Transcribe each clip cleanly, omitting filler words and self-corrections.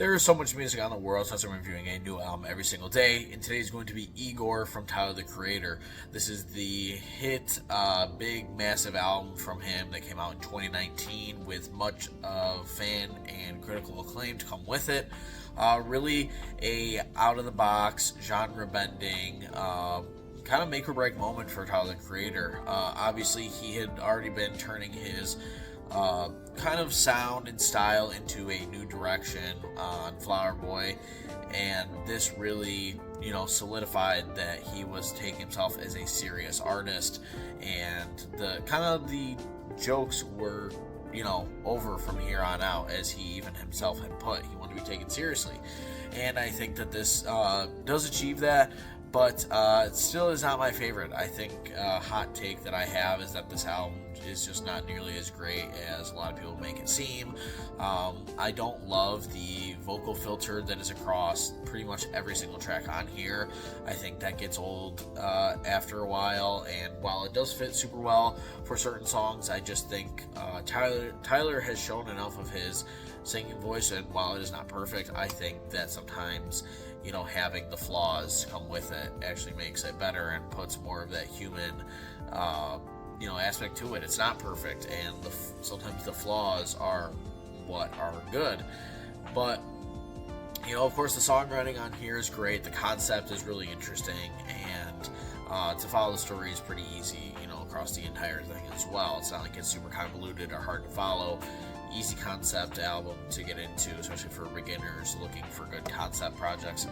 There is so much music on the world, so I'm reviewing a new album every single day, and today is going to be Igor from Tyler the Creator. This is the hit, big, massive album from him that came out in 2019 with much of fan and critical acclaim to come with it. Really a out-of-the-box, genre-bending, kind of make or break moment for Tyler the Creator. Obviously, he had already been turning his kind of sound and style into a new direction on Flower Boy, and this really, solidified that he was taking himself as a serious artist, and the jokes were, over from here on out, as he even himself had put. He wanted to be taken seriously, and I think that this does achieve that. But it still is not my favorite. I think a hot take that I have is that this album is just not nearly as great as a lot of people make it seem. I don't love the vocal filter that is across pretty much every single track on here. I think that gets old after a while, and while it does fit super well for certain songs, I just think Tyler has shown enough of his singing voice, and while it is not perfect, I think that sometimes having the flaws come with it actually makes it better and puts more of that human aspect to it. It's not perfect, and sometimes the flaws are what are good, but of course the songwriting on here is great. The concept is really interesting, and to follow the story is pretty easy across the entire thing as well. It's not like it's super convoluted or hard to follow. Easy concept album to get into, especially for beginners looking for good concept projects.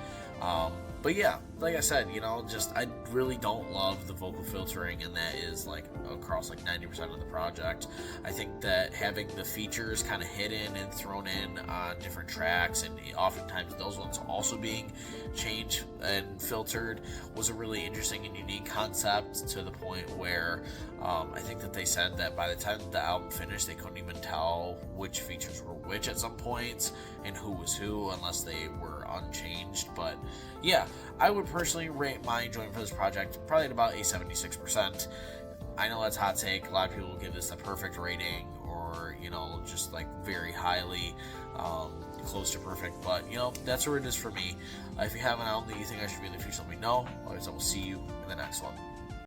But yeah, like I said, I really don't love the vocal filtering, and that is across 90% of the project. I think that having the features kind of hidden and thrown in on different tracks, and oftentimes those ones also being changed and filtered, was a really interesting and unique concept, to the point where I think that they said that by the time the album finished, they couldn't even tell which features were which at some points and who was who unless they were unchanged. But yeah, I would personally rate my enjoyment for this project probably at about a 76%. I know that's a hot take. A lot of people will give this a perfect rating, or just very highly close to perfect, but that's where it is for me. If you have an album that you think I should be in the future, let me know. Otherwise, I will see you in the next one.